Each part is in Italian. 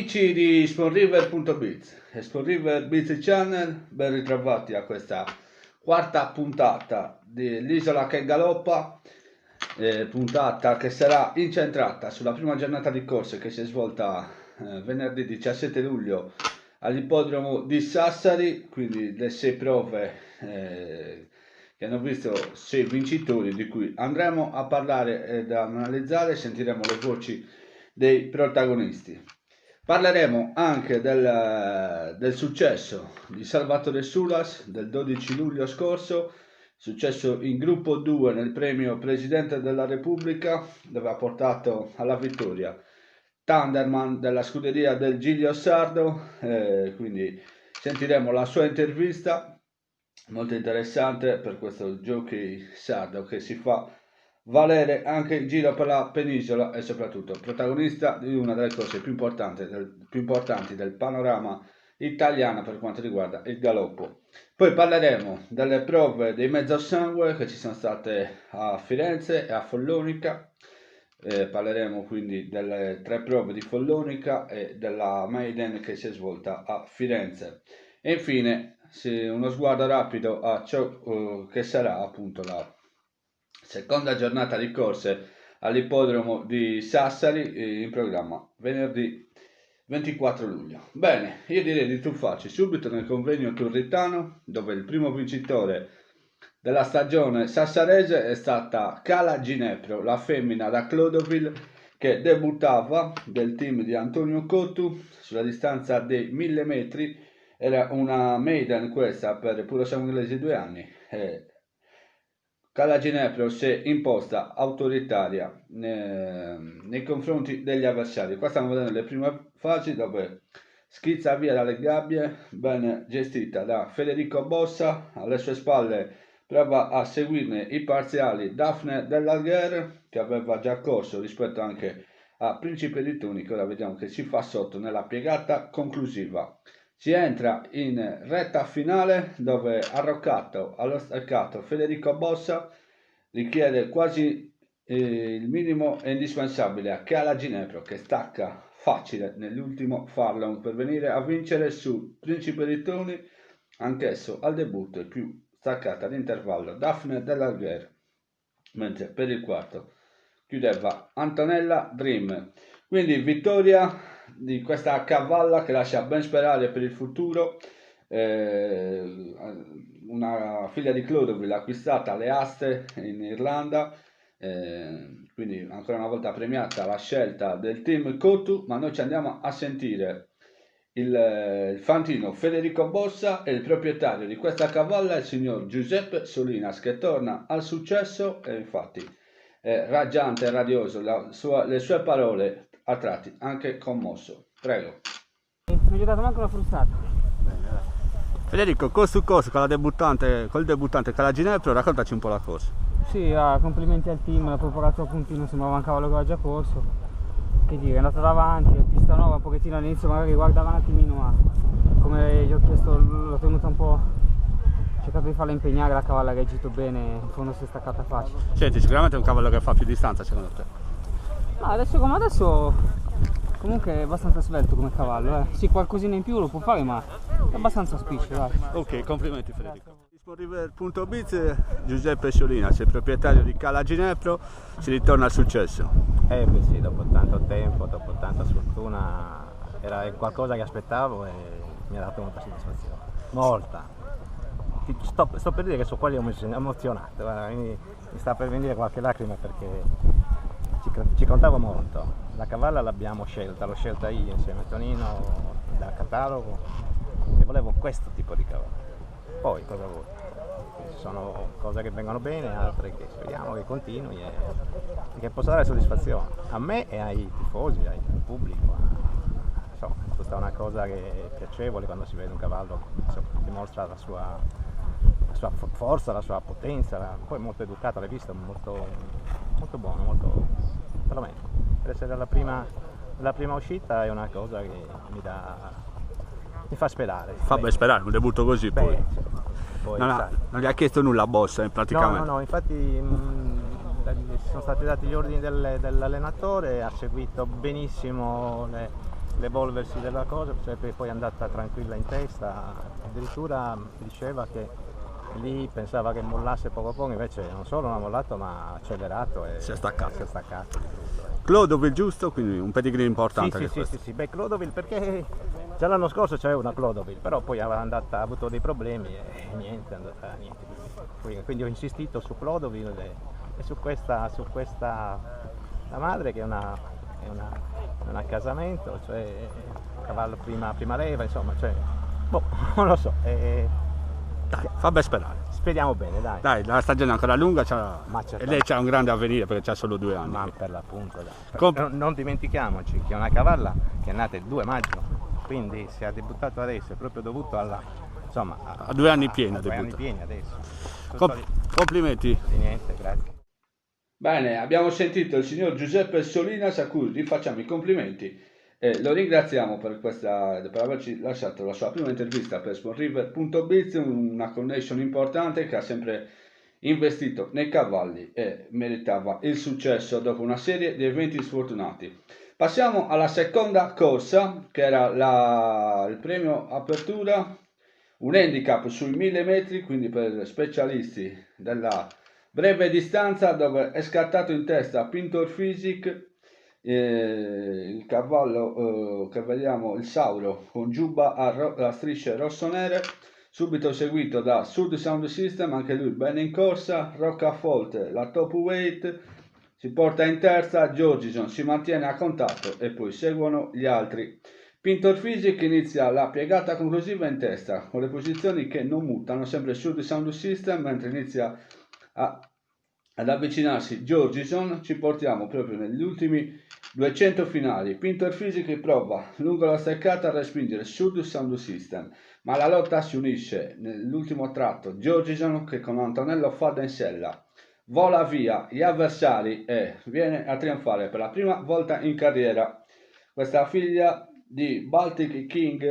Amici di SportRiver.biz e SportRiver Biz Channel, ben ritrovati a questa quarta puntata dell'Isola che galoppa, puntata che sarà incentrata sulla prima giornata di corse che si è svolta venerdì 17 luglio all'ippodromo di Sassari, quindi le 6 prove che hanno visto 6 vincitori di cui andremo a parlare ed analizzare, sentiremo le voci dei protagonisti. Parleremo anche del successo di Salvatore Sulas del 12 luglio scorso, successo in gruppo 2 nel premio Presidente della Repubblica, dove ha portato alla vittoria Thunderman della scuderia del Giglio Sardo, quindi sentiremo la sua intervista, molto interessante per questo jockey sardo che si fa valere anche in giro per la penisola e soprattutto protagonista di una delle corse più importanti del panorama italiano per quanto riguarda il galoppo. Poi parleremo delle prove dei mezzosangue che ci sono state a Firenze e a Follonica. Parleremo quindi delle 3 prove di Follonica e della Maiden che si è svolta a Firenze. E infine uno sguardo rapido a ciò che sarà appunto la seconda giornata di corse all'ippodromo di Sassari in programma venerdì 24 luglio. Bene, io direi di tuffarci subito nel convegno turritano, dove il primo vincitore della stagione sassarese è stata Cala Ginepro, la femmina da Clodoville che debuttava del team di Antonio Cottu sulla distanza dei 1000 metri. Era una maiden questa per puro sangue inglese 2 anni. Cala Ginepro si è imposta autoritaria nei confronti degli avversari. Qua stiamo vedendo le prime fasi dove schizza via dalle gabbie, ben gestita da Federico Bossa, alle sue spalle prova a seguirne i parziali Daphne Dell'Algher, che aveva già corso rispetto anche a Principe di Tunica. Ora vediamo che si fa sotto nella piegata conclusiva. Si entra in retta finale dove arroccato allo staccato Federico Bossa richiede quasi il minimo e indispensabile a Cala Ginepro, che stacca facile nell'ultimo furlong per venire a vincere su Principe di Toni, anch'esso al debutto e più staccata all'intervallo Daphne Dell'Algher, mentre per il quarto chiudeva Antonella Dream. Quindi vittoria di questa cavalla che lascia ben sperare per il futuro, una figlia di Clodoville acquistata alle aste in Irlanda, quindi ancora una volta premiata la scelta del team Cottu, ma noi ci andiamo a sentire il fantino Federico Bossa e il proprietario di questa cavalla, il signor Giuseppe Solinas, che torna al successo e infatti raggiante e radioso, le sue parole a tratti anche commosso. Prego. Non gli ho dato manco una frustata. Federico, corso su corso col debuttante Cala Ginepro, raccontaci un po' la corsa. Sì, complimenti al team, la preparazione a puntino sembrava un cavallo che aveva già corso. Che dire, è andato davanti, pista nuova, un pochettino all'inizio magari guardava un attimino, ma come gli ho chiesto l'ho tenuta un po'. Ho cercato di farla impegnare, la cavalla ha reagito bene, in fondo si è staccata facile. Senti, sicuramente è un cavallo che fa più distanza secondo te? No, adesso come adesso comunque è abbastanza svelto come cavallo, Sì, qualcosina in più lo può fare, ma è abbastanza spiccio, dai. Ok, complimenti Federico. SportRiver.biz, Giuseppe Solinas, il proprietario di Cala Ginepro, si ritorna al successo. Beh sì, dopo tanto tempo, dopo tanta sfortuna, era qualcosa che aspettavo e mi ha dato molta soddisfazione. Molta. Sto per dire che sono quasi emozionato, mi sta per venire qualche lacrima perché ci contavo molto. La cavalla l'ho scelta io insieme a Tonino dal catalogo e volevo questo tipo di cavallo. Poi cosa vuoi? Ci sono cose che vengono bene, altre che speriamo che continui e che possa dare soddisfazione a me e ai tifosi, al pubblico. Insomma, questa è una cosa che è piacevole quando si vede un cavallo che dimostra la sua forza, la sua potenza, poi molto educato, l'hai visto, molto buono, molto veramente. Per essere la prima uscita è una cosa che mi fa sperare. Fa ben sperare, un debutto così. Poi non gli ha chiesto nulla a Bossa praticamente. No, infatti sono stati dati gli ordini dell'allenatore, ha seguito benissimo l'evolversi della cosa, cioè poi è andata tranquilla in testa, addirittura diceva che lì pensava che mollasse poco a poco, invece non solo non ha mollato ma ha accelerato e Si è staccato. Si è staccato. Clodovil giusto, quindi un pedigree importante Sì, anche questo. sì, beh, Clodovil perché già l'anno scorso c'aveva una Clodovil, però poi ha avuto dei problemi e niente, è andata niente. Quindi ho insistito su Clodovil e su questa la madre che è un accasamento, cioè cavallo prima leva, insomma, cioè, boh, non lo so. Dai, fa ben sperare. Speriamo bene, dai. Dai, la stagione è ancora lunga Ma e certamente. lei c'ha un grande avvenire perché c'ha solo 2 anni. Ma per l'appunto, dai. Com- Non dimentichiamoci che è una cavalla che è nata il 2 maggio, quindi se ha debuttato adesso è proprio dovuto insomma, A 2 anni pieni a 2 anni debutta. pieni adesso. Complimenti. Di niente, grazie. Bene, abbiamo sentito il signor Giuseppe Solinas a cui gli facciamo i complimenti e lo ringraziamo per averci lasciato la sua prima intervista per SportRiver.biz, una connection importante che ha sempre investito nei cavalli e meritava il successo dopo una serie di eventi sfortunati. Passiamo alla seconda corsa che era il premio apertura, un handicap sui 1000 metri, quindi per specialisti della breve distanza, dove è scattato in testa Pintor Physic, il cavallo che vediamo, il Sauro, con giubba a strisce rosso-nere, subito seguito da Sud Sound System, anche lui bene in corsa, Roccafolt, la top weight, si porta in terza, Georgison si mantiene a contatto e poi seguono gli altri. Pintor Physic inizia la piegata conclusiva in testa, con le posizioni che non mutano, sempre Sud Sound System, mentre inizia ad avvicinarsi Georgison. Ci portiamo proprio negli ultimi 200 finali. Pintor Physic prova lungo la steccata a respingere Sud Sound System, ma la lotta si unisce nell'ultimo tratto. Georgison, che con Antonello Fadda in sella vola via gli avversari e viene a trionfare per la prima volta in carriera. Questa figlia di Baltic King,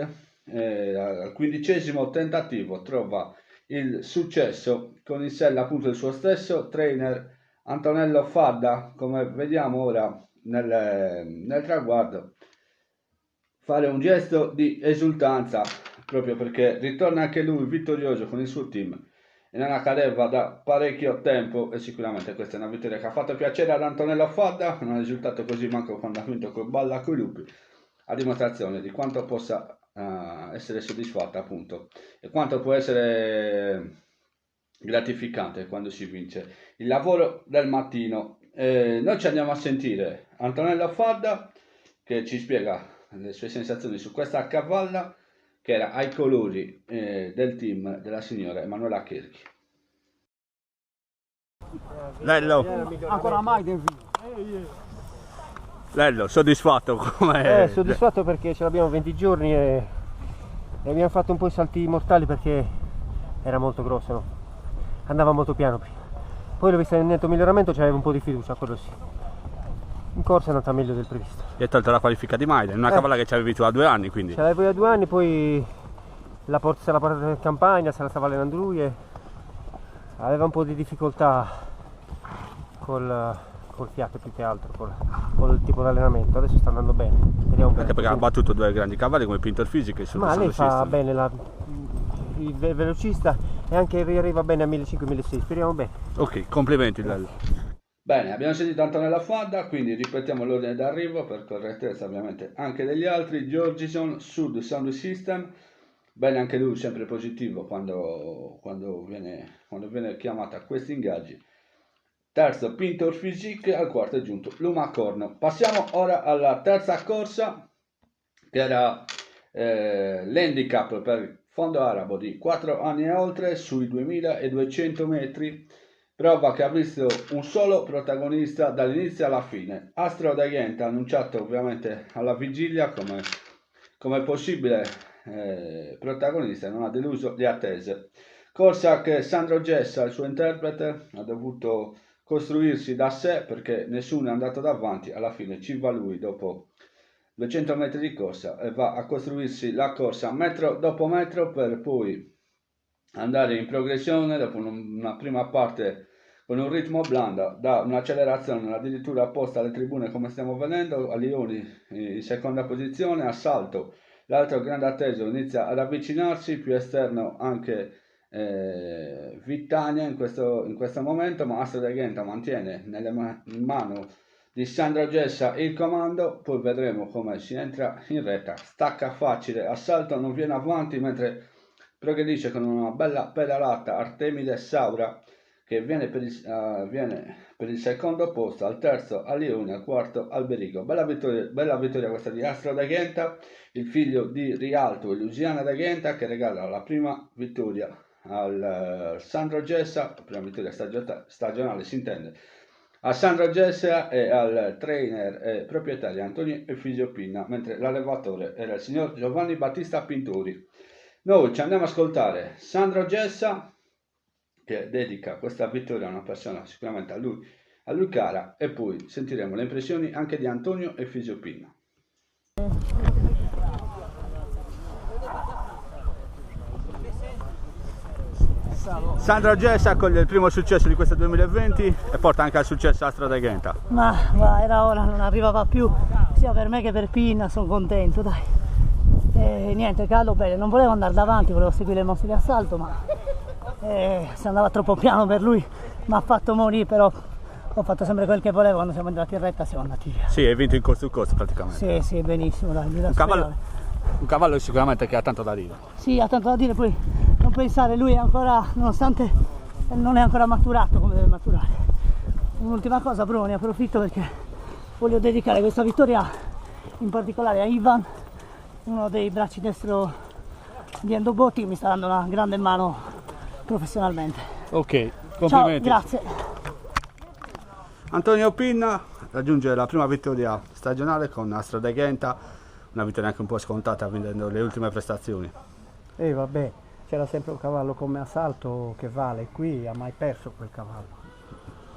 al 15° tentativo trova il successo con in sella appunto il suo stesso trainer Antonello Fadda, come vediamo ora nel traguardo, fare un gesto di esultanza proprio perché ritorna anche lui vittorioso con il suo team e non accadeva da parecchio tempo, e sicuramente questa è una vittoria che ha fatto piacere ad Antonello Fadda. Non è risultato così manco quando ha vinto col Balla coi Lupi, a dimostrazione di quanto possa essere soddisfatta appunto e quanto può essere gratificante quando si vince il lavoro del mattino. Noi ci andiamo a sentire Antonello Fadda che ci spiega le sue sensazioni su questa cavalla che era ai colori del team della signora Emanuela Cherchi. Lello, Ancora mai del Lello, soddisfatto come? Soddisfatto perché ce l'abbiamo 20 giorni e abbiamo fatto un po' i salti mortali perché era molto grosso, no? Andava molto piano prima. Poi l'ho vista in netto miglioramento, c'aveva un po' di fiducia, quello sì. In corsa è andata meglio del previsto. Gli hai tolto la qualifica di Maiden, una cavalla che ci avevi tu da 2 anni, quindi. Ce l'avevo da 2 anni, poi se la portata in campagna, se la stava allenando lui e aveva un po' di difficoltà col fiato più che altro, col tipo di allenamento. Adesso sta andando bene. Anche perché ha battuto 2 grandi cavalli come Pintor Physic e ma lei fa bene il velocista e anche arriva bene a 1500-1600, speriamo bene. Ok, complimenti Lello. Bene, abbiamo sentito Antonella Fadda, quindi ripetiamo l'ordine d'arrivo per correttezza ovviamente anche degli altri. Georgison, Sud Sound System, bene anche lui, sempre positivo quando viene chiamato a questi ingaggi. Terzo Pintor Physic, al quarto è giunto Luma Corno. Passiamo ora alla terza corsa che era l'handicap per fondo arabo di 4 anni e oltre sui 2200 metri. Prova che ha visto un solo protagonista dall'inizio alla fine. Astro D'Agente, annunciato ovviamente alla vigilia come possibile protagonista, non ha deluso le attese. Corsa che Sandro Gessa, il suo interprete, ha dovuto costruirsi da sé perché nessuno è andato davanti. Alla fine ci va lui dopo 200 metri di corsa e va a costruirsi la corsa metro dopo metro per poi andare in progressione dopo una prima parte con un ritmo blando, da un'accelerazione addirittura apposta alle tribune come stiamo vedendo, a Lioni in seconda posizione, assalto, l'altro grande atteso inizia ad avvicinarsi, più esterno anche Vittania in questo momento, ma Astro Genta mantiene in mano di Sandro Gessa il comando, poi vedremo come si entra in retta, stacca facile, assalto non viene avanti mentre progredisce con una bella pedalata Artemide Saura che viene per il secondo posto, al terzo a Lione, al quarto Alberico. Bella vittoria questa di Astro Genta, il figlio di Rialto e Luciana Genta, che regala la prima vittoria al Sandro Gessa, la prima vittoria stagionale si intende, a Sandro Gessa e al trainer e proprietario Antonio Efisio Pinna, mentre l'allevatore era il signor Giovanni Battista Pintori. Noi ci andiamo ad ascoltare Sandro Gessa, che dedica questa vittoria a una persona sicuramente a lui cara, e poi sentiremo le impressioni anche di Antonio Efisio Pinna. Sandro Gessa accoglie il primo successo di questo 2020 e porta anche al successo Astro Genta. Ma era ora, non arrivava più, sia per me che per Pinna, sono contento, dai. E niente, cado bene, non volevo andare davanti, volevo seguire le mosse di assalto, ma si andava troppo piano per lui, mi ha fatto morire, però ho fatto sempre quel che volevo, quando siamo entrati in retta siamo andati via. Sì, hai vinto in corso su corso praticamente. Sì, benissimo, dai, Un cavallo sicuramente che ha tanto da dire. Sì, ha tanto da dire, poi non pensare, lui è ancora, nonostante non è ancora maturato come deve maturare. Un'ultima cosa, Bruno, ne approfitto perché voglio dedicare questa vittoria in particolare a Ivan, uno dei bracci destro di Endobotti, che mi sta dando una grande mano professionalmente. Ok, complimenti. Ciao, grazie. Antonio Pinna raggiunge la prima vittoria stagionale con Astro Genta, una vittoria anche un po' scontata vedendo le ultime prestazioni. Vabbè, c'era sempre un cavallo come Assalto che vale, qui ha mai perso quel cavallo.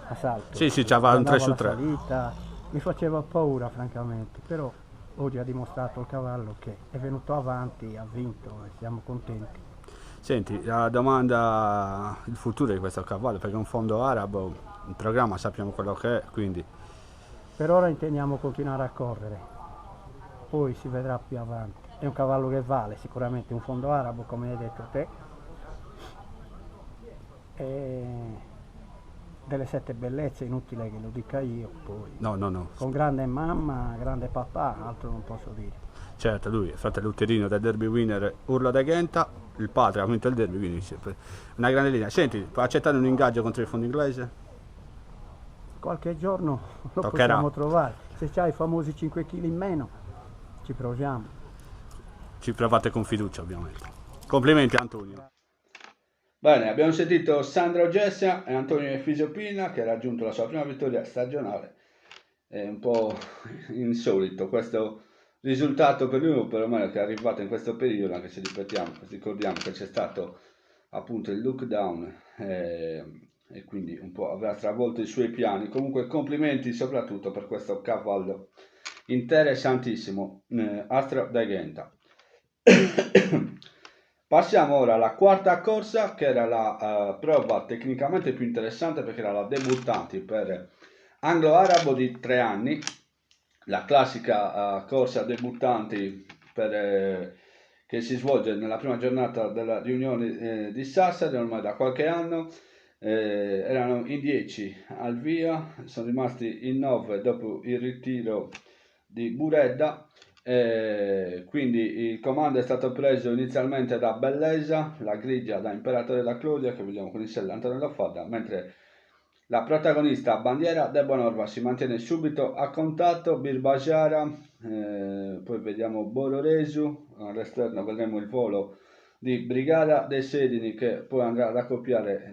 Assalto. Sì, c'aveva un 3 su 3. Salita, mi faceva paura francamente, però oggi ha dimostrato il cavallo che è venuto avanti, ha vinto e siamo contenti. Senti, la domanda, il futuro di questo cavallo, perché è un fondo arabo, il programma sappiamo quello che è, quindi... Per ora intendiamo continuare a correre, poi si vedrà più avanti. È un cavallo che vale sicuramente un fondo arabo, come hai detto te, e delle 7 bellezze, inutile che lo dica io, poi No. con grande mamma, grande papà, altro non posso dire. Certo, lui è fratello uterino del derby winner Urlo Genta, il padre ha vinto il derby, quindi una grande linea. Senti, puoi accettare un ingaggio contro il fondo inglese? Qualche giorno lo Toccherà. possiamo trovare, se c'hai i famosi 5 kg in meno ci proviamo. Ci provate con fiducia ovviamente. Complimenti Antonio. Bene, abbiamo sentito Sandro Gessa e Antonio Efisio Pinna che ha raggiunto la sua prima vittoria stagionale. È un po' insolito questo risultato per lui, perlomeno che è arrivato in questo periodo, anche se ricordiamo che c'è stato appunto il lockdown e quindi un po' avrà stravolto i suoi piani. Comunque complimenti soprattutto per questo cavallo interessantissimo, Astro Genta. Passiamo ora alla quarta corsa, che era la prova tecnicamente più interessante perché era la debuttanti per anglo-arabo di 3 anni, la classica corsa debuttanti che si svolge nella prima giornata della riunione di Sassari ormai da qualche anno. Erano in 10 al via, sono rimasti in 9 dopo il ritiro di Buredda. Quindi il comando è stato preso inizialmente da Bellesa, la grigia da Imperatore della Clodia, che vediamo con il sello Antonello Fadda, mentre la protagonista Bandiera Debonorva si mantiene subito a contatto, Birbajara, poi vediamo Bororesu, all'esterno vedremo il volo di Brigada dei Sedini che poi andrà ad accoppiare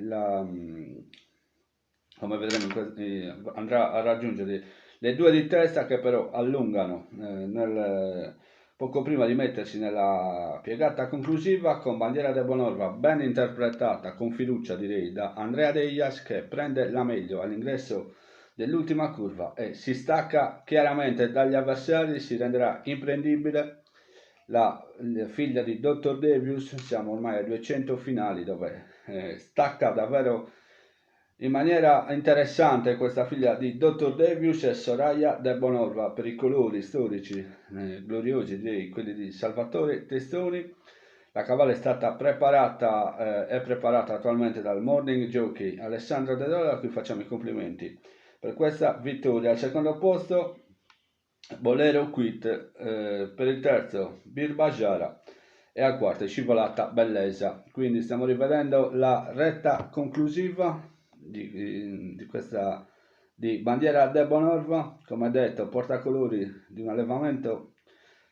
come vedremo andrà a raggiungere le 2 di testa, che però allungano poco prima di mettersi nella piegata conclusiva, con Bandiera Debonorva ben interpretata con fiducia direi da Andrea Deias, che prende la meglio all'ingresso dell'ultima curva e si stacca chiaramente dagli avversari, si renderà imprendibile la figlia di Dr. Devius. Siamo ormai ai 200 finali dove stacca davvero in maniera interessante questa figlia di Dr. Devius e Soraya De Bonorva per i colori storici gloriosi, direi, quelli di Salvatore Testoni. La cavalla è stata preparata, è preparata attualmente dal morning jockey Alessandro De Dola, a cui facciamo i complimenti per questa vittoria. Al secondo posto Bolero Quit, per il terzo Birbajara e al quarto Scivolata Bellezza. Quindi stiamo rivedendo la retta conclusiva di questa di Bandiera De Bonorva, come detto, portacolori di un allevamento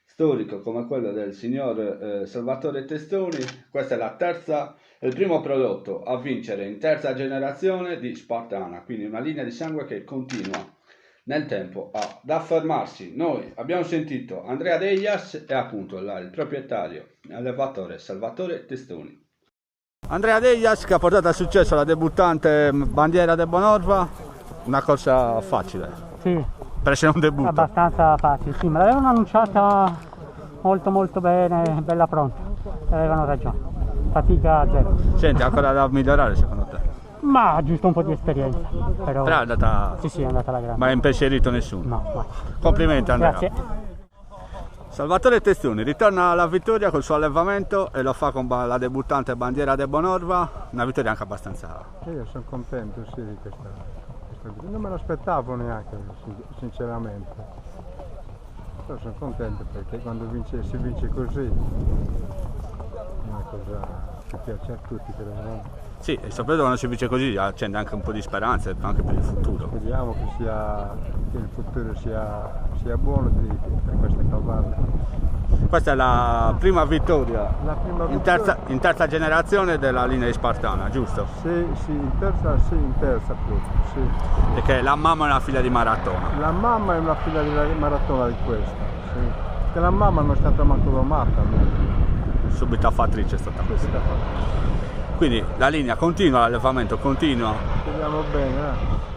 storico come quello del signor Salvatore Testoni. Questa è la terza, è il primo prodotto a vincere in terza generazione di Spartana, quindi una linea di sangue che continua nel tempo ad affermarsi. Noi abbiamo sentito Andrea Deias e appunto il proprietario, allevatore Salvatore Testoni. Andrea Deias, che ha portato al successo la debuttante Bandiera De Bonorva, una corsa facile Sì, per essere un debutto. abbastanza facile, sì, me l'avevano annunciata molto bene, bella pronta, avevano ragione, fatica zero. Senti, ancora da migliorare secondo te? Ma giusto un po' di esperienza, però Però è andata, sì, è andata alla grande. ma è impensierito nessuno. No. Complimenti Andrea. Grazie. Salvatore Testoni ritorna alla vittoria col suo allevamento e lo fa con la debuttante Bandiera De Bonorva, una vittoria anche abbastanza... Io sono contento sì di questa vittoria. Non me lo aspettavo neanche, sinceramente. Però sono contento perché quando si vince così è una cosa che piace a tutti, credo, no? Sì, e soprattutto quando si vince così accende anche un po' di speranza anche per il futuro. Speriamo che il futuro sia buono per questa cavalla. Questa è la prima vittoria, La prima in terza generazione della linea di Spartana, giusto? Sì, in terza proprio, sì. Perché la mamma è una figlia di maratona. La mamma è una figlia di maratona di questa, sì. Che la mamma non è stata manco domata. Subito affattrice è stata questa. Quindi la linea continua, l'allevamento continua. Speriamo bene,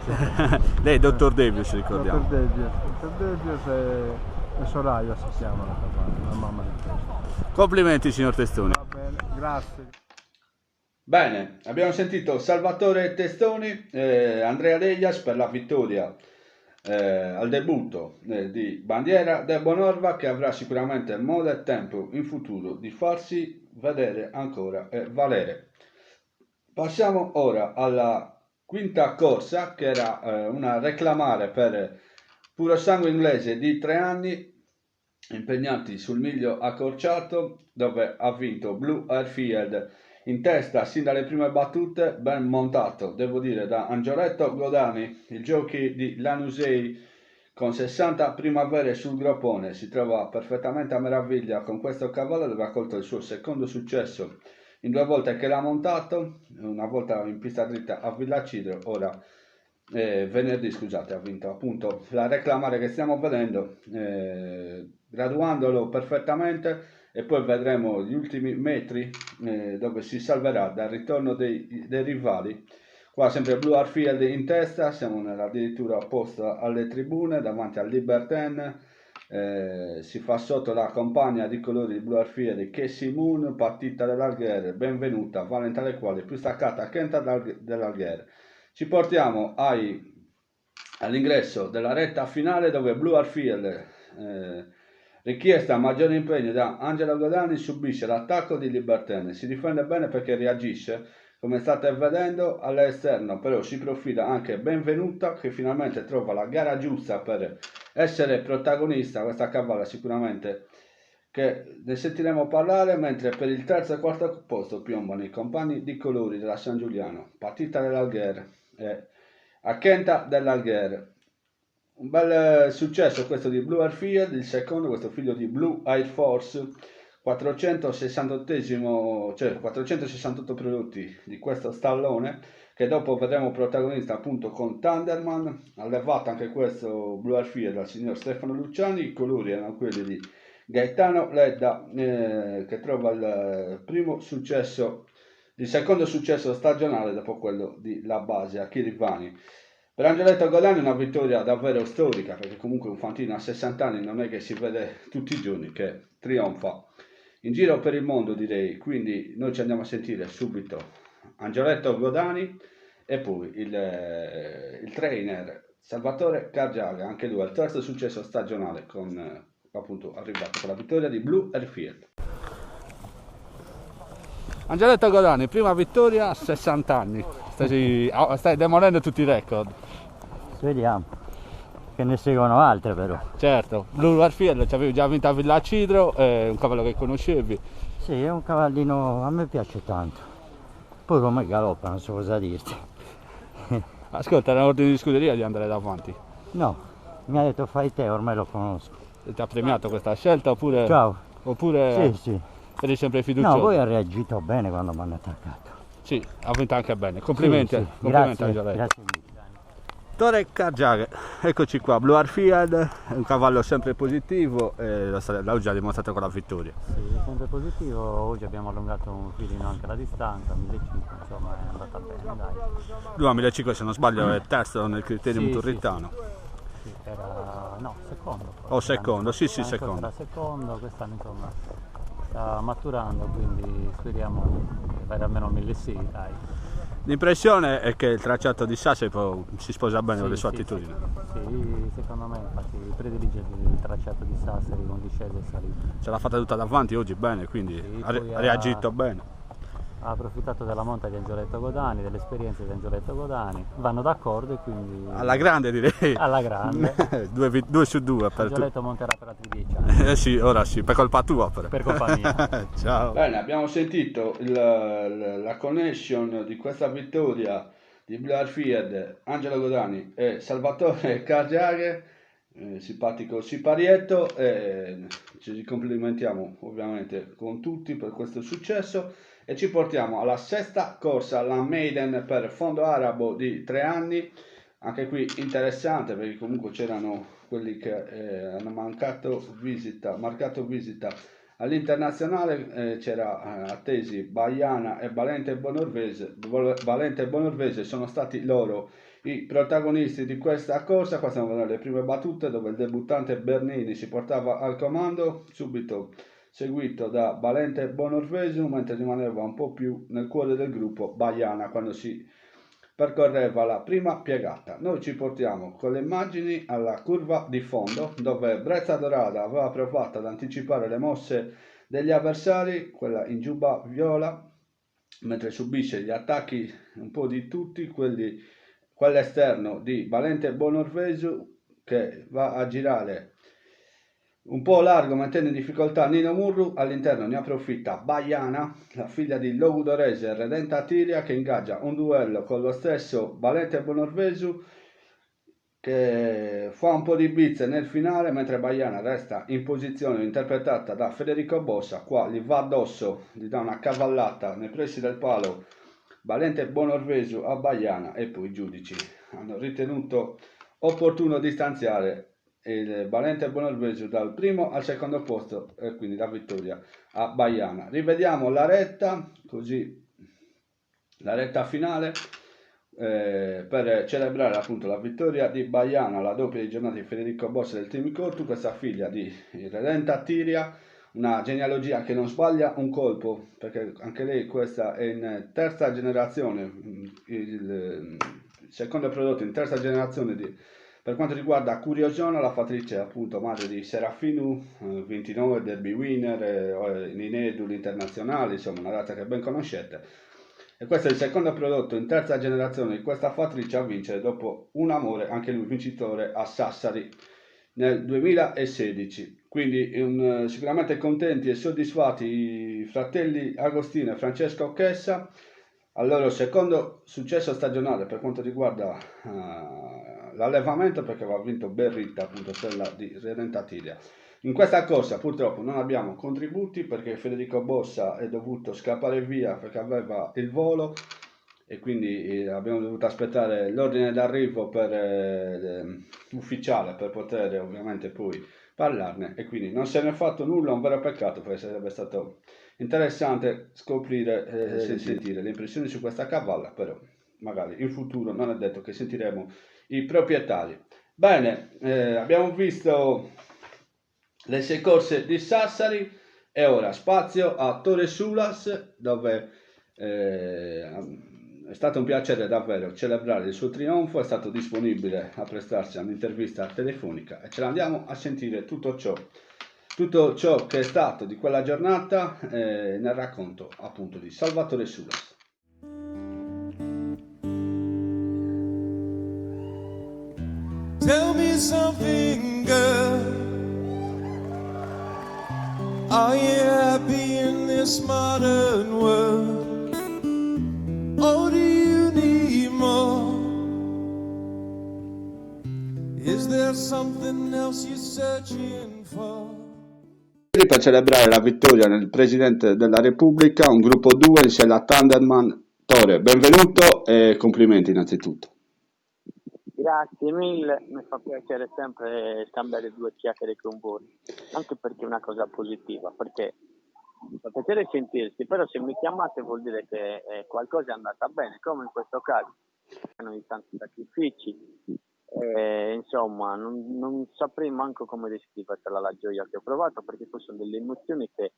eh? Lei è Dottor Devius, ricordiamo. Dottor Devius e Soraya si chiama la cavalla, la mamma di questo. Complimenti signor Testoni. Va bene, grazie. Bene, abbiamo sentito Salvatore Testoni e Andrea Deias per la vittoria al debutto di Bandiera De Bonorva, che avrà sicuramente modo e tempo in futuro di farsi vedere ancora e valere. Passiamo ora alla quinta corsa, che era una reclamare per puro sangue inglese di 3 anni, impegnati sul miglio accorciato, dove ha vinto Blue Airfield in testa sin dalle prime battute, ben montato, devo dire, da Angioletto Godani, il jockey di Lanusei, con 60 primavere sul groppone. Si trova perfettamente a meraviglia con questo cavallo, dove ha colto il suo secondo successo in 2 volte che l'ha montato, una volta in pista dritta a Villacidro, ora venerdì, scusate, ha vinto appunto la reclamare che stiamo vedendo, graduandolo perfettamente, e poi vedremo gli ultimi metri dove si salverà dal ritorno dei rivali. Qua sempre Blue Airfield in testa, siamo addirittura opposta alle tribune, davanti al Libertin. Si fa sotto la compagna di colori di Blue Airfield Casey Moon, partita dell'Algher, benvenuta, Valenta alle quali più staccata Kenta dell'Algher. Ci portiamo all'ingresso della retta finale, dove Blue Airfield, richiesta maggiore impegno da Angelo Godani, subisce l'attacco di Libertin. Si difende bene perché reagisce, come state vedendo, all'esterno, però si profila anche Benvenuta, che finalmente trova la gara giusta per essere protagonista. Questa cavalla sicuramente che ne sentiremo parlare, mentre per il terzo e quarto posto piombano i compagni di colori della San Giuliano, partita dell'Algher e a Kenta dell'Algher. Un bel successo questo di Blue Airfield, il secondo, questo figlio di Blue Air Force, 468 prodotti di questo stallone, che dopo vedremo protagonista appunto con Thunderman, allevato anche questo Blue Airfield dal signor Stefano Luciani. I colori erano quelli di Gaetano Ledda, che trova il secondo successo stagionale dopo quello di La Base a Chirivani. Per Angioletto Godani una vittoria davvero storica, perché comunque un fantino a 60 anni non è che si vede tutti i giorni che trionfa in giro per il mondo, direi. Quindi noi ci andiamo a sentire subito Angioletto Godani e poi il trainer Salvatore Cargiaga, anche lui al terzo successo stagionale con appunto arrivato con la vittoria di Blue Airfield. Angeletto Godani, prima vittoria a 60 anni, stai demolendo tutti i record. Vediamo, che ne seguono altre però. Certo, Blue Airfield ci avevi già vinto a Villa Cidro, è un cavallo che conoscevi. Sì, è un cavallino, a me piace tanto. Poi come galoppa, non so cosa dirti. Ascolta, era ordine di scuderia di andare davanti. No, mi ha detto fai te, ormai lo conosco. Ti ha premiato questa scelta oppure... Ciao. Oppure Sì, sì. eri sempre fiducioso? No, poi ha reagito bene quando mi hanno attaccato. Sì, ha vinto anche bene. Complimenti, Sì, sì. complimenti Grazie, Angeletto. grazie mille. Tore Cargiaga, eccoci qua, Blue Airfield, è un cavallo sempre positivo e l'ha già dimostrato con la vittoria. Sì, è sempre positivo, oggi abbiamo allungato un filino anche la distanza, 1500, insomma è andata bene, dai. Lui a 1500 se non sbaglio è terzo nel criterium Sì, turritano. Sì, era, no, secondo. Oh, secondo, sì, sì, secondo. Era secondo, quest'anno insomma sta maturando, quindi speriamo che vada almeno 1600, dai. L'impressione è che il tracciato di Sassari si sposa bene con le sue Sì, attitudini. Sì, secondo me infatti predilige il tracciato di Sassari con discesa e salita. Ce l'ha fatta tutta davanti oggi bene, quindi Sì, ha poi reagito bene. Ha approfittato della monta di Angeletto Godani, dell'esperienza di Angeletto Godani, vanno d'accordo e quindi... Alla grande direi. Alla grande. 2 su 2 per Angeletto monterà per altri 10 anni. sì, ora sì, per colpa tua però. Per colpa mia. Ciao. Bene, abbiamo sentito la connection di questa vittoria di Blue Airfield, Angelo Godani e Salvatore Cargiaga, simpatico siparietto, ci complimentiamo ovviamente con tutti per questo successo e ci portiamo alla sesta corsa, la Maiden per fondo arabo di 3 anni, anche qui interessante perché comunque c'erano quelli che hanno marcato visita all'internazionale, c'era attesi Baiana e Valente e Bonorvese sono stati loro i protagonisti di questa corsa. Qua stiamo vedendo le prime battute dove il debuttante Bernini si portava al comando, subito seguito da Valente e Bonorvese, mentre rimaneva un po' più nel cuore del gruppo Baiana quando si percorreva la prima piegata. Noi ci portiamo con le immagini alla curva di fondo dove Brezza Dorada aveva provato ad anticipare le mosse degli avversari, quella in giubba viola, mentre subisce gli attacchi un po' di tutti, quell'esterno di Valente Bonorvesu che va a girare un po' largo mettendo in difficoltà Nino Murru. All'interno ne approfitta Baiana, la figlia di Logudorese Redenta Tiria, che ingaggia un duello con lo stesso Valente Bonorvesu che fa un po' di bizze nel finale, mentre Baiana resta in posizione interpretata da Federico Bossa. Qua gli va addosso, gli dà una cavallata nei pressi del palo Valente Bonorvesu a Baiana e poi i giudici hanno ritenuto opportuno distanziare il Valente Bonorvesu dal primo al secondo posto e quindi la vittoria a Baiana. Rivediamo la retta, così la retta finale per celebrare appunto la vittoria di Baiana, la doppia di giornata di Federico Bossa del Team Cortu, questa figlia di Redenta Tiria, una genealogia che non sbaglia un colpo perché anche lei questa è in terza generazione, il secondo prodotto in terza generazione per quanto riguarda Curiosona, la fattrice appunto madre di Serafinu, 29 derby winner, in Edul internazionali, insomma una razza che ben conoscete. E questo è il secondo prodotto in terza generazione di questa fattrice a vincere dopo un amore, anche lui vincitore a Sassari nel 2016. Quindi sicuramente contenti e soddisfatti i fratelli Agostino e Francesco Chessa al loro secondo successo stagionale per quanto riguarda l'allevamento, perché aveva vinto Berritta, appunto quella di Redenta Tiria. In questa corsa purtroppo non abbiamo contributi perché Federico Bossa è dovuto scappare via perché aveva il volo e quindi abbiamo dovuto aspettare l'ordine d'arrivo ufficiale per poter ovviamente poi parlarne, e quindi non se ne è fatto nulla, un vero peccato perché sarebbe stato interessante scoprire e sentire le impressioni su questa cavalla, però magari in futuro non è detto che sentiremo i proprietari. Bene, abbiamo visto le 6 corse di Sassari e ora spazio a Torre Sulas dove è stato un piacere davvero celebrare il suo trionfo, è stato disponibile a prestarsi un'intervista telefonica e ce l'andiamo a sentire tutto ciò che è stato di quella giornata nel racconto appunto di Salvatore Sulas. Tell me something, girl. Are you happy in this modern world? Or do you need more? Is there something else you're searching for? Per celebrare la vittoria del Presidente della Repubblica, un gruppo 2 insieme a Thunderman. Tore, benvenuto e complimenti innanzitutto. Grazie mille, mi fa piacere sempre scambiare due chiacchiere con voi, anche perché è una cosa positiva, perché mi fa piacere sentirsi, però se mi chiamate vuol dire che qualcosa è andata bene, come in questo caso. Hanno di tanti sacrifici, insomma non saprei manco come descrivertela la gioia che ho provato, perché poi sono delle emozioni che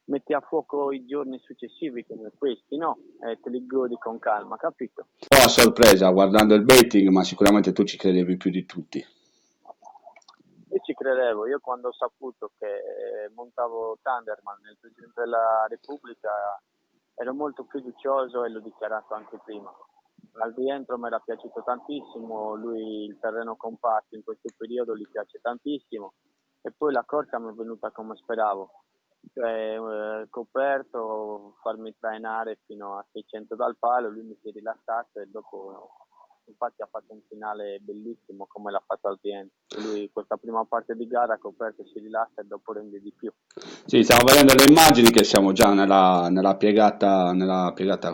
metti a fuoco i giorni successivi come questi, no? Te li godi con calma, capito? Un po' a sorpresa guardando il betting, ma sicuramente tu ci credevi più di tutti. Io ci credevo, io quando ho saputo che montavo Thunderman nel Presidente della Repubblica ero molto fiducioso e l'ho dichiarato anche prima. Al rientro mi era piaciuto tantissimo, lui il terreno compatto in questo periodo gli piace tantissimo e poi la corsa mi è venuta come speravo. Cioè, coperto, farmi trainare fino a 600 dal palo, lui mi si è rilassato e dopo infatti ha fatto un finale bellissimo come l'ha fatto al rientro. Lui questa prima parte di gara coperto si rilassa e dopo rende di più. Sì, stiamo vedendo le immagini che siamo già nella piegata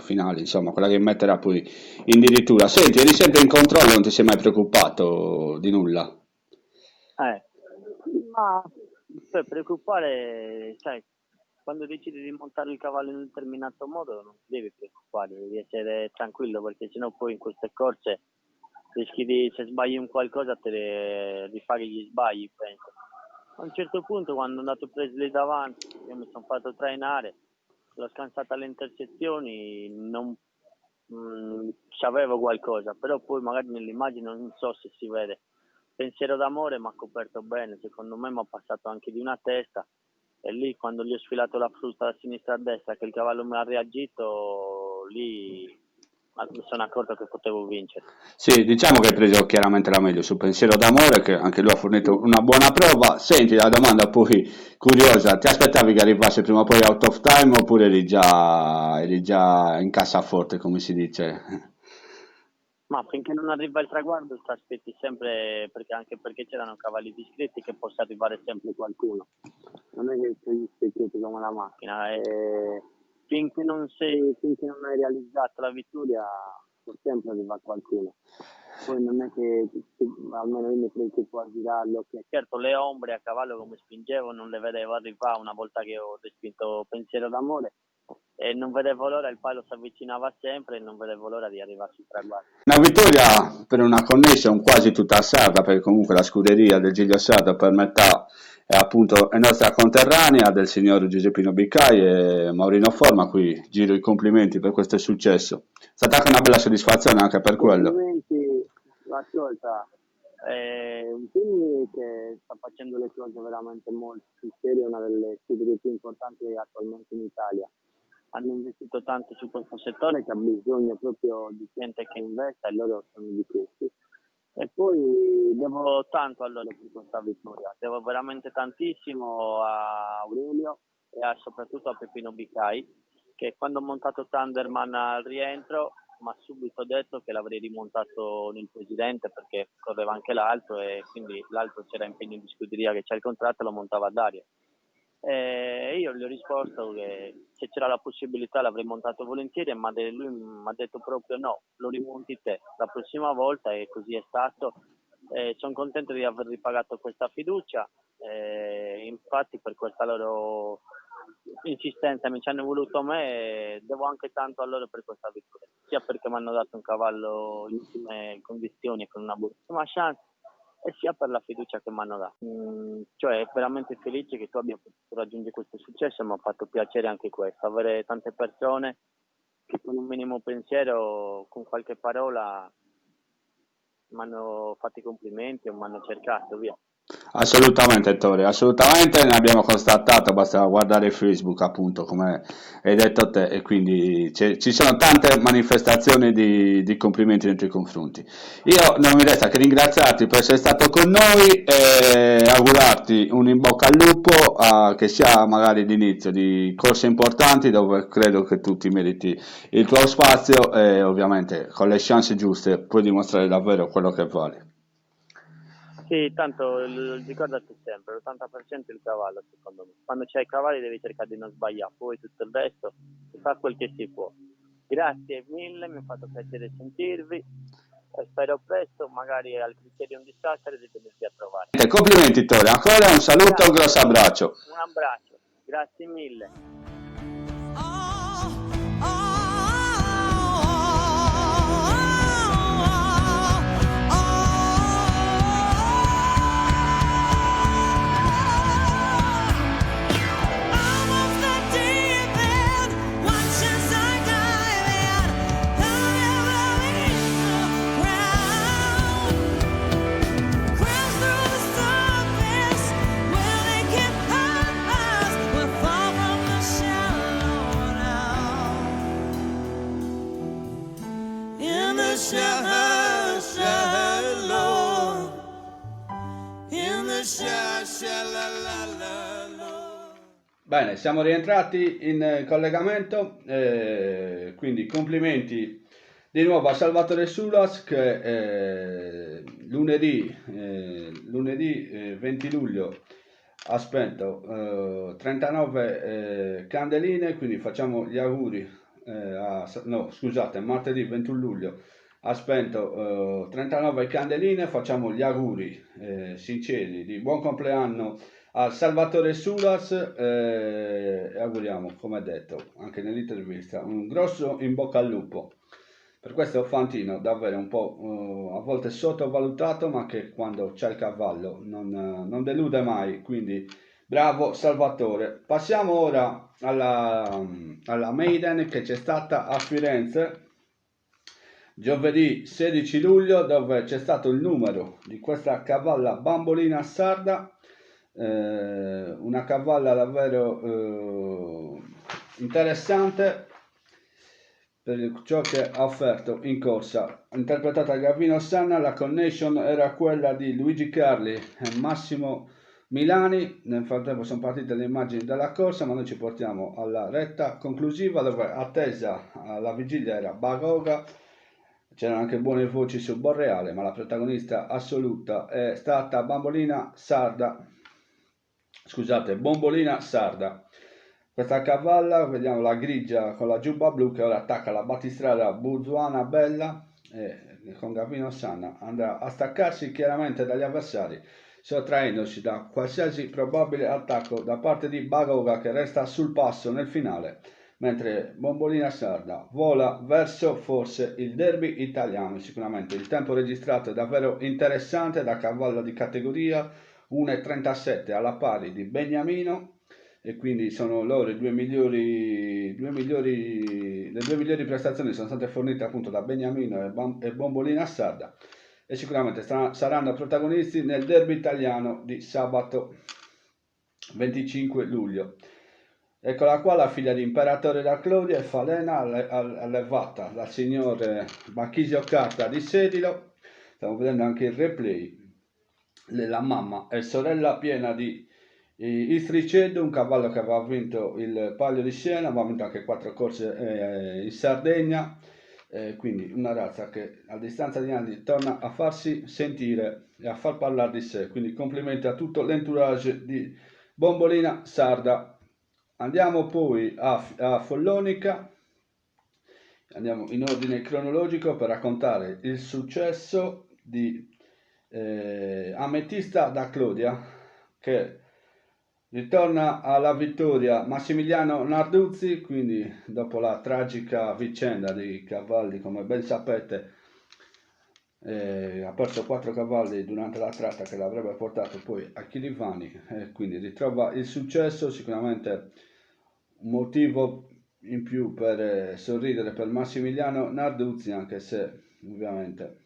finale, insomma, quella che metterà poi in dirittura. Senti, eri sempre in controllo, non ti sei mai preoccupato di nulla? Ma per preoccupare, sai, quando decidi di montare il cavallo in un determinato modo non ti devi preoccupare, devi essere tranquillo perché sennò poi in queste corse rischi di, se sbagli un qualcosa te rifare gli sbagli, penso. A un certo punto quando è andato preso lì davanti, io mi sono fatto trainare, l'ho scansata alle intercezioni, non sapevo qualcosa, però poi magari nell'immagine non so se si vede. Pensiero d'amore mi ha coperto bene, secondo me mi ha passato anche di una testa e lì quando gli ho sfilato la frusta da sinistra a destra che il cavallo mi ha reagito, lì mi sono accorto che potevo vincere. Sì, diciamo che hai preso chiaramente la meglio sul pensiero d'amore, che anche lui ha fornito una buona prova. Senti, la domanda poi curiosa, ti aspettavi che arrivasse prima o poi out of time oppure eri già in cassaforte, come si dice? Ma finché non arriva il traguardo ti aspetti sempre, anche perché c'erano cavalli discreti che possa arrivare sempre qualcuno. Non è che sei quieto come una macchina. Finché non hai realizzato la vittoria può sempre arrivare qualcuno. Poi non è che almeno io mi preoccupo a girarlo. Certo, le ombre a cavallo come spingevo non le vedevo arrivare una volta che ho respinto pensiero d'amore. E non vedevo l'ora, il palo si avvicinava sempre e non vedevo l'ora di arrivare sul traguardo. Una vittoria per una connection quasi tutta sarda, perché comunque la scuderia del Giglio Sardo per metà è nostra conterranea, del signor Giuseppino Biccai e Maurino Forma, a cui giro i complimenti per questo successo. È stata anche una bella soddisfazione anche per quello. Complimenti, ascolta, un team che sta facendo le cose veramente molto sul serio, una delle scuderie più importanti attualmente in Italia. Hanno investito tanto su questo settore che ha bisogno proprio di gente che investa e loro sono di questi. E poi devo tanto a loro per questa vittoria, devo veramente tantissimo a Aurelio e soprattutto a Peppino Biccai, che quando ho montato Thunderman al rientro mi ha subito detto che l'avrei rimontato nel Presidente perché correva anche l'altro e quindi l'altro c'era impegno di scuderia che c'è il contratto e lo montava a Dario. E io gli ho risposto che se c'era la possibilità l'avrei montato volentieri, ma lui mi ha detto proprio no, lo rimonti te la prossima volta e così è stato. Sono contento di aver ripagato questa fiducia, infatti per questa loro insistenza mi ci hanno voluto me e devo anche tanto a loro per questa vittoria, sia perché mi hanno dato un cavallo in ottime condizioni e con una buonissima chance e sia per la fiducia che mi hanno dato. Cioè veramente felice che tu abbia potuto raggiungere questo successo e mi ha fatto piacere anche questo, avere tante persone che con un minimo pensiero, con qualche parola, mi hanno fatto i complimenti o mi hanno cercato, via. Assolutamente, Ettore, assolutamente, ne abbiamo constatato, basta guardare Facebook, appunto, come hai detto te, e quindi ci sono tante manifestazioni di complimenti nei tuoi confronti. Io non mi resta che ringraziarti per essere stato con noi e augurarti un in bocca al lupo, che sia magari l'inizio di corse importanti dove credo che tu ti meriti il tuo spazio e ovviamente con le chance giuste puoi dimostrare davvero quello che vali. Sì, tanto ricordati sempre, l'80% è il cavallo, secondo me. Quando c'hai i cavalli devi cercare di non sbagliare, poi tutto il resto si fa quel che si può. Grazie mille, mi ha fatto piacere sentirvi e spero presto, magari al Criterium di Sassari, di venirvi a trovare. Complimenti, Ettore, ancora un saluto e un grosso abbraccio. Un abbraccio, grazie mille. Bene, siamo rientrati in collegamento, quindi complimenti di nuovo a Salvatore Sulas che lunedì 20 luglio ha spento 39 candeline, quindi facciamo gli auguri, martedì 21 luglio ha spento 39 candeline, facciamo gli auguri sinceri di buon compleanno a Salvatore Sulas e auguriamo, come detto anche nell'intervista, un grosso in bocca al lupo per questo fantino davvero un po' a volte sottovalutato, ma che quando c'è il cavallo non delude mai, quindi bravo Salvatore. Passiamo ora alla Maiden che c'è stata a Firenze giovedì 16 luglio, dove c'è stato il numero di questa cavalla Bambolina Sarda, una cavalla davvero interessante per ciò che ha offerto in corsa. Interpretata da Gavino Sanna, la connection era quella di Luigi Carli e Massimo Milani. Nel frattempo sono partite le immagini della corsa, ma noi ci portiamo alla retta conclusiva, dove attesa alla vigilia era Bagoga. C'erano anche buone voci su Borreale, ma la protagonista assoluta è stata Bombolina Sarda. Questa cavalla, vediamo la grigia con la giubba blu che ora attacca la battistrada Buzuana Bella e con Gavino Sanna andrà a staccarsi chiaramente dagli avversari, sottraendosi da qualsiasi probabile attacco da parte di Bagoga, che resta sul passo nel finale, mentre Bombolina Sarda vola verso forse il derby italiano. Sicuramente il tempo registrato è davvero interessante da cavallo di categoria, 1,37 alla pari di Beniamino, e quindi sono loro le due migliori prestazioni sono state fornite appunto da Beniamino e Bombolina Sarda, e sicuramente saranno protagonisti nel derby italiano di sabato 25 luglio. Eccola qua la figlia di Imperatore da Claudia e Falena, allevata dal signor Marchisio Carta di Sedilo. Stiamo vedendo anche il replay. La mamma è sorella piena di Istricedo, un cavallo che aveva vinto il Palio di Siena, aveva vinto anche 4 corse in Sardegna, quindi una razza che a distanza di anni torna a farsi sentire e a far parlare di sé. Quindi complimenti a tutto l'entourage di Bombolina Sarda. Andiamo poi a Follonica, andiamo in ordine cronologico per raccontare il successo di Ametista da Claudia, che ritorna alla vittoria Massimiliano Narduzzi, quindi dopo la tragica vicenda dei cavalli, come ben sapete, ha perso 4 cavalli durante la tratta che l'avrebbe portato poi a Chirivani, quindi ritrova il successo. Sicuramente un motivo in più per sorridere per Massimiliano Narduzzi, anche se ovviamente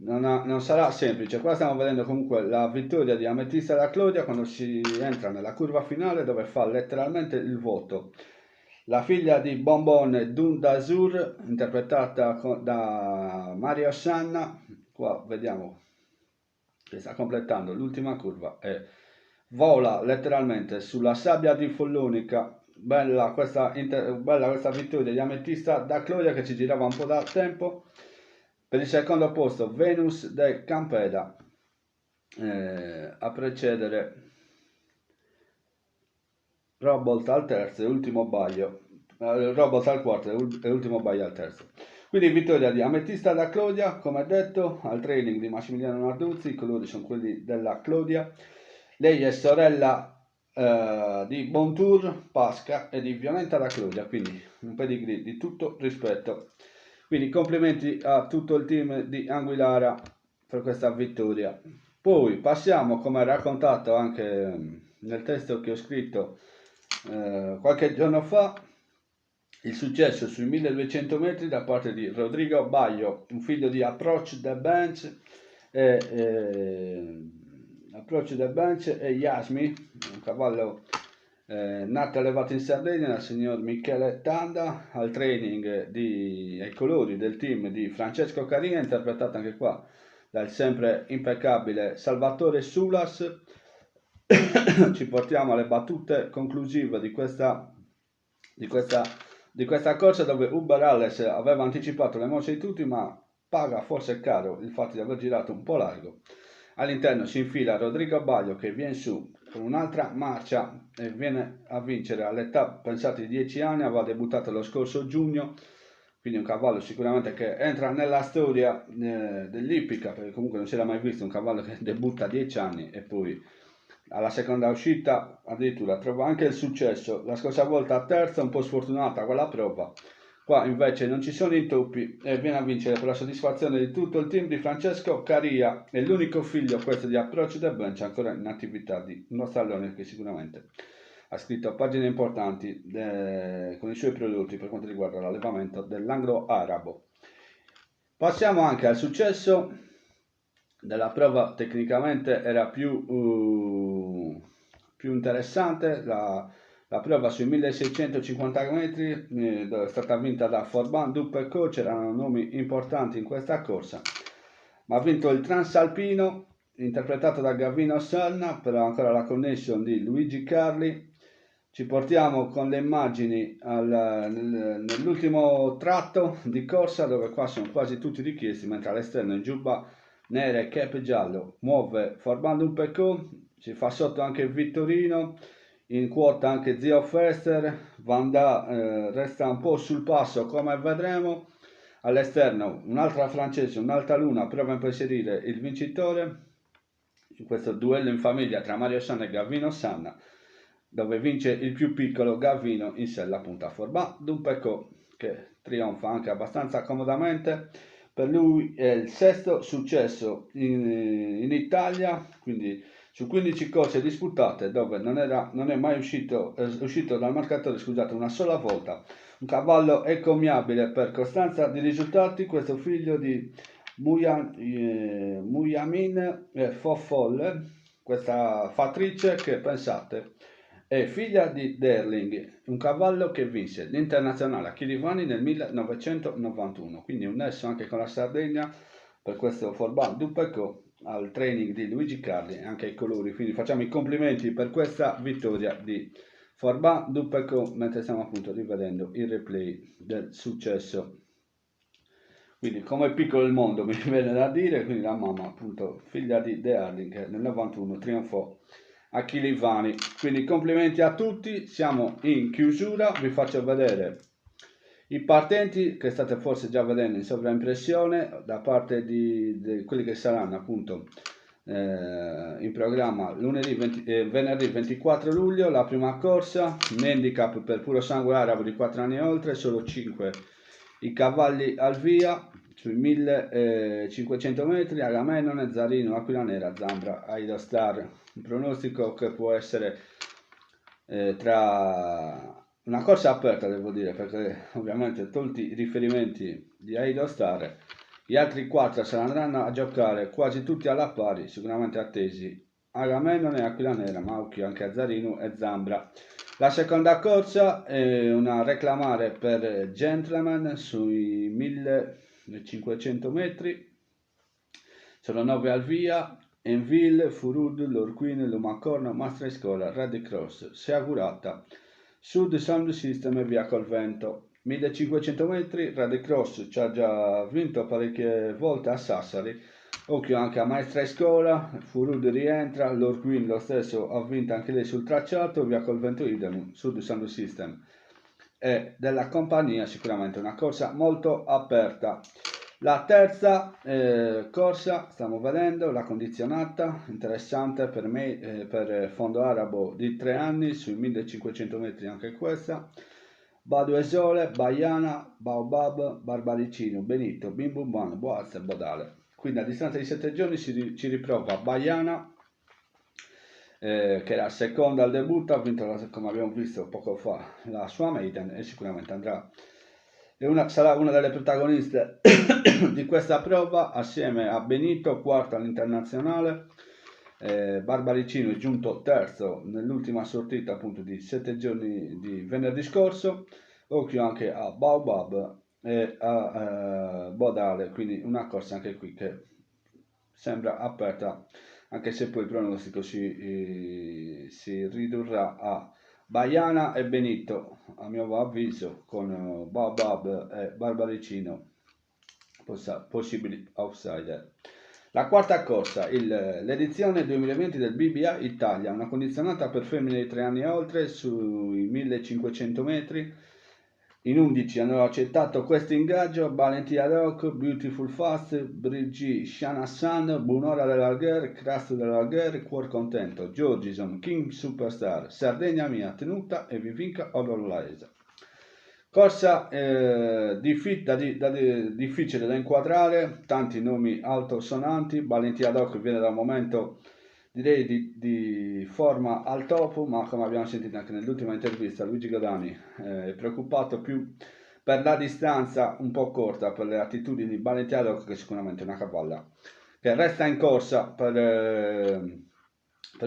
non sarà semplice. Qua stiamo vedendo comunque la vittoria di Ametista da Clodia quando si entra nella curva finale, dove fa letteralmente il vuoto. La figlia di Bonbon Dundasur, interpretata da Mario Sanna. Qua vediamo che sta completando l'ultima curva e vola letteralmente sulla sabbia di Follonica. Bella questa vittoria di Ametista da Clodia, che ci girava un po' da tempo. Per il secondo posto Venus de Campeda, a precedere Robolt al terzo e ultimo Baglio, Robolt al quarto e ultimo Baglio al terzo. Quindi vittoria di Ametista da Clodia, come detto, al training di Massimiliano Narduzzi. I colori sono quelli della Clodia. Lei è sorella di Bontour Pasca e di Violenta da Clodia, quindi un pedigree di tutto rispetto. Quindi complimenti a tutto il team di Anguillara per questa vittoria. Poi passiamo, come raccontato anche nel testo che ho scritto qualche giorno fa, il successo sui 1200 metri da parte di Rodrigo Baglio, un figlio di Approach the Bench e Yasmi, un cavallo nato e allevato in Sardegna dal signor Michele Tanda, al training ai colori del team di Francesco Caria, interpretato anche qua dal sempre impeccabile Salvatore Sulas. Ci portiamo alle battute conclusive di questa corsa, dove Uber Alles aveva anticipato le mosse di tutti, ma paga forse caro il fatto di aver girato un po' largo. All'interno si infila Rodrigo Baglio, che viene su con un'altra marcia e viene a vincere all'età, pensate, di 10 anni. Aveva debuttato lo scorso giugno, quindi un cavallo sicuramente che entra nella storia dell'ippica, perché comunque non si era mai visto un cavallo che debutta a 10 anni e poi alla seconda uscita addirittura trova anche il successo. La scorsa volta terza, un po' sfortunata quella prova. Qua invece non ci sono intoppi e viene a vincere per la soddisfazione di tutto il team di Francesco Caria. È l'unico figlio questo di Approach the Bench ancora in attività, di uno stallone che sicuramente ha scritto pagine importanti con i suoi prodotti per quanto riguarda l'allevamento dell'anglo arabo. Passiamo anche al successo della prova. Tecnicamente era più interessante la prova sui 1650 metri, dove è stata vinta da Forban Duperco. C'erano nomi importanti in questa corsa, ma ha vinto il Transalpino, interpretato da Gavino Sanna, però ancora la connection di Luigi Carli. Ci portiamo con le immagini nell'ultimo tratto di corsa, dove qua sono quasi tutti richiesti, mentre all'esterno in giubba nera e cap giallo muove Forban Duperco. Si fa sotto anche Vittorino, in quota anche Zio Fester. Vanda resta un po' sul passo, come vedremo. All'esterno un'altra francese, un'altra luna, prova a inserire il vincitore in questo duello in famiglia tra Mario Sanna e Gavino Sanna, dove vince il più piccolo Gavino in sella punta Forban Duperco, che trionfa anche abbastanza comodamente. Per lui è il sesto successo in Italia, quindi su 15 corse disputate, dove non è mai uscito dal marcatore, scusate, una sola volta. Un cavallo encomiabile per costanza di risultati, questo figlio di Muyamin Fofolle, questa fattrice che, pensate, è figlia di Derling, un cavallo che vinse l'internazionale a Chirivani nel 1991, quindi un nesso anche con la Sardegna per questo Forban Duperco, al training di Luigi Carli e anche ai colori. Quindi facciamo i complimenti per questa vittoria di Forban Duperco, mentre stiamo appunto rivedendo il replay del successo. Quindi come piccolo il mondo, mi viene da dire. Quindi la mamma, appunto figlia di De Arling, che nel 91 trionfò a Chilivani. Quindi complimenti a tutti. Siamo in chiusura, vi faccio vedere i partenti che state forse già vedendo in sovraimpressione da parte di quelli che saranno appunto in programma venerdì 24 luglio. La prima corsa, un handicap per puro sangue arabo di 4 anni e oltre, solo 5 i cavalli al via sui 1500 metri. Agamenone, Zarino, Aquila Nera, Zambra, Aida Star. Un pronostico che può essere tra una corsa aperta, devo dire, perché ovviamente tolti i riferimenti di Aido Star, gli altri 4 se ne andranno a giocare quasi tutti alla pari, sicuramente attesi Agamennone, Aquila Nera, ma occhio anche a Zarino e Zambra. La seconda corsa è una reclamare per Gentleman sui 1500 metri, sono 9 al via, Enville, Furud, Lorquin, Lumacorno, Mastraescola, Red Cross, Seagurata, Sud Sound System e Via col Vento. 1500 metri, Red Cross ci ha già vinto parecchie volte a Sassari, occhio anche a Mastraescola, Furud rientra, Lorquin lo stesso ha vinto anche lei sul tracciato, Via col Vento idem, Sud Sound System e della compagnia, sicuramente una corsa molto aperta. La terza corsa, stiamo vedendo, la condizionata, interessante per me, per Fondo Arabo di 3 anni, sui 1500 metri anche questa. Baduesole, Baiana, Baobab, Barbaricino, Benito, Bimbumban, Boaz e Bodale. Quindi a distanza di 7 giorni ci riprova Baiana, che era seconda al debutto, ha vinto, come abbiamo visto poco fa, la sua maiden e sicuramente andrà... sarà una delle protagoniste di questa prova assieme a Benito, quarto all'internazionale. Barbaricino è giunto terzo nell'ultima sortita appunto di 7 giorni di venerdì scorso. Occhio anche a Baobab e a Bodale, quindi una corsa anche qui che sembra aperta, anche se poi il pronostico si ridurrà a Baiana e Benito, a mio avviso, con Baobab e Barbaricino possibili outsider. La quarta corsa, l'edizione 2020 del BBA Italia, una condizionata per femmine di 3 anni e oltre sui 1500 metri. In 11 hanno accettato questo ingaggio Valentina Rock, Beautiful Fast, Brigitte Shanassan, Bunora dell'Algher, Crust dell'Algher, Cuor Contento, Georgison, King Superstar, Sardegna Mia Tenuta e Vivinca Ololaesa. Corsa difficile da inquadrare, tanti nomi altosonanti. Valentina Rock viene da un momento, direi, di forma al top, ma come abbiamo sentito anche nell'ultima intervista Luigi Godani è preoccupato più per la distanza un po' corta, per le attitudini di Valentina Rock, che è sicuramente una cavalla che resta in corsa per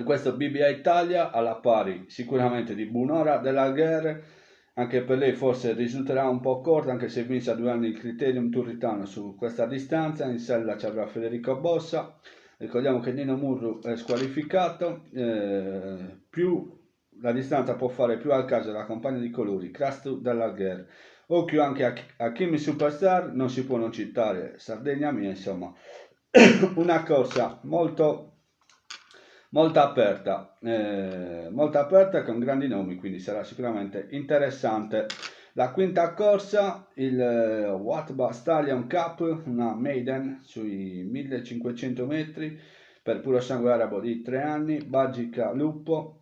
questo BBA Italia, alla pari sicuramente di Bunora dell'Algher. Anche per lei forse risulterà un po' corta, anche se vince a 2 anni il Criterium Turritano su questa distanza. In sella ci avrà Federico Bossa. Ricordiamo che Nino Murru è squalificato, più la distanza può fare più al caso della compagna di colori, Krastu dell'Algher. Occhio anche a Kimi Superstar, non si può non citare Sardegna Mia, insomma, una corsa molto aperta con grandi nomi, quindi sarà sicuramente interessante. La quinta corsa, il Watba Stallion Cup, una maiden sui 1500 metri per puro sangue arabo di 3 anni, Bacica Lupo,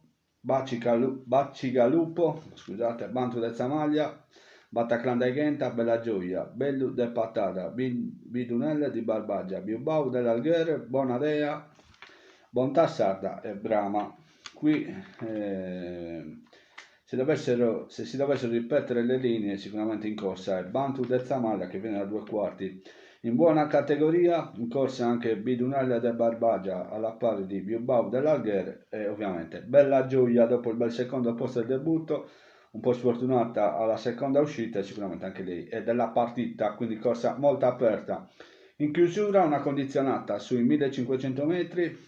scusate, Bantu de Zamaglia, Bataclan de Ghenta, Bella Gioia, Bellu de Patata, Bidunelle di Barbagia, Bilbao dell'Algher, Bonadea, Bontà Sarda e Brama. Qui se si dovessero ripetere le linee, sicuramente in corsa è Bantu de Zamaglia, che viene da 2 quarti in buona categoria, in corsa anche Bidunelle de Barbagia alla pari di Bilbao dell'Algher e ovviamente Bella Gioia dopo il bel secondo posto del debutto, un po' sfortunata alla seconda uscita, sicuramente anche lei è della partita, quindi corsa molto aperta. In chiusura una condizionata sui 1500 metri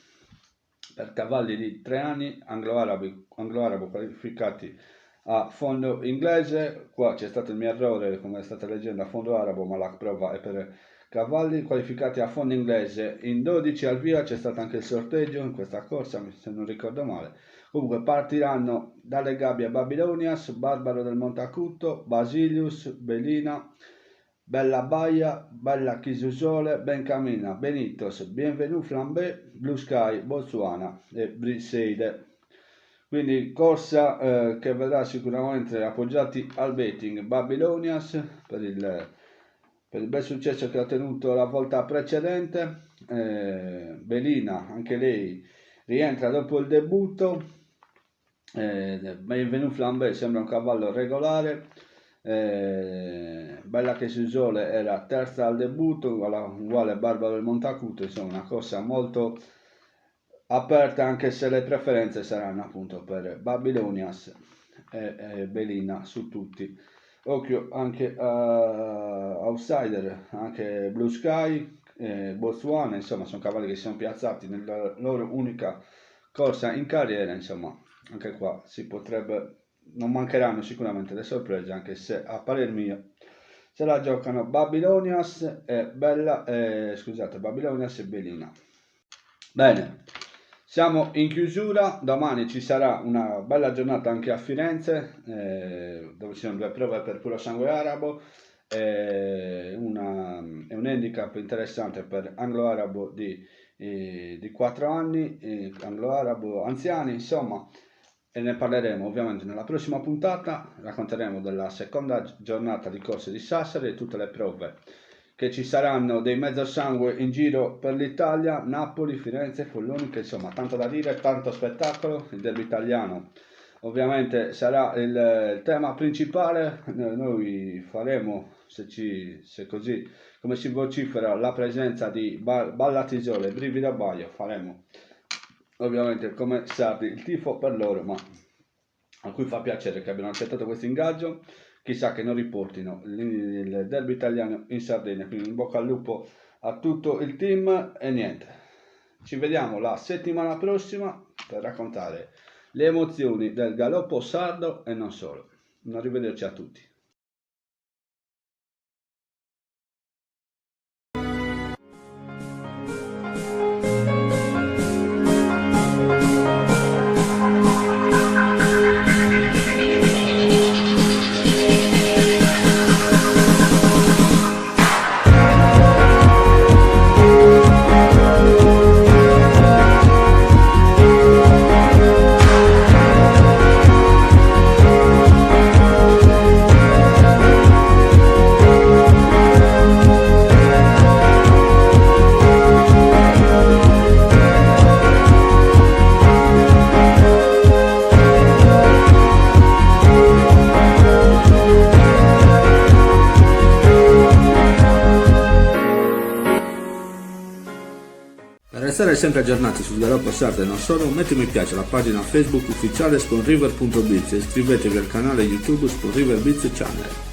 per cavalli di 3 anni, anglo-arabo qualificati a fondo inglese. Qua c'è stato il mio errore, come state leggendo, a fondo arabo, ma la prova è per cavalli qualificati a fondo inglese. In 12 al via c'è stato anche il sorteggio in questa corsa, se non ricordo male. Comunque partiranno dalle gabbie Babylonias, Barbaro del Montacuto, Basilius, Belina, Bella Baia, Bella Chisusole, Bencamina, Benitos, Bienvenue Flambé, Blue Sky, Botswana e Briseide. Quindi corsa che vedrà sicuramente appoggiati al betting Babylonias per il bel successo che ha ottenuto la volta precedente. Belina, anche lei rientra dopo il debutto. Bienvenue Flambé sembra un cavallo regolare. Bella che Susole era terza al debutto, uguale Barbaro del Montacuto, insomma una corsa molto aperta, anche se le preferenze saranno appunto per Babylonias e Belina su tutti. Occhio anche a Outsider, anche Blue Sky, Botswana, insomma sono cavalli che si sono piazzati nella loro unica corsa in carriera, insomma anche qua non mancheranno sicuramente le sorprese, anche se a parer mio se la giocano Babylonias e Babylonias e Belina. Bene, siamo in chiusura, domani ci sarà una bella giornata anche a Firenze, dove ci sono 2 prove per puro sangue arabo, e un handicap interessante per anglo-arabo di 4 anni, anglo-arabo anziani, insomma, e ne parleremo ovviamente nella prossima puntata. Racconteremo della seconda giornata di corse di Sassari e tutte le prove che ci saranno dei mezzo sangue in giro per l'Italia, Napoli, Firenze, Folloni, che insomma tanto da dire, tanto spettacolo. Il derby italiano ovviamente sarà il tema principale. Noi faremo, se così come si vocifera, la presenza di Ballatisole e Brivido a Baio, faremo ovviamente come sardi il tifo per loro, ma a cui fa piacere che abbiano accettato questo ingaggio. Chissà che non riportino il derby italiano in Sardegna, quindi in bocca al lupo a tutto il team. E niente, ci vediamo la settimana prossima per raccontare le emozioni del galoppo sardo e non solo. Arrivederci a tutti. Per restare sempre aggiornati sul galoppo sardo e non solo, metti mi piace alla pagina Facebook ufficiale SponRiver.biz e iscrivetevi al canale YouTube SponRiver Biz Channel.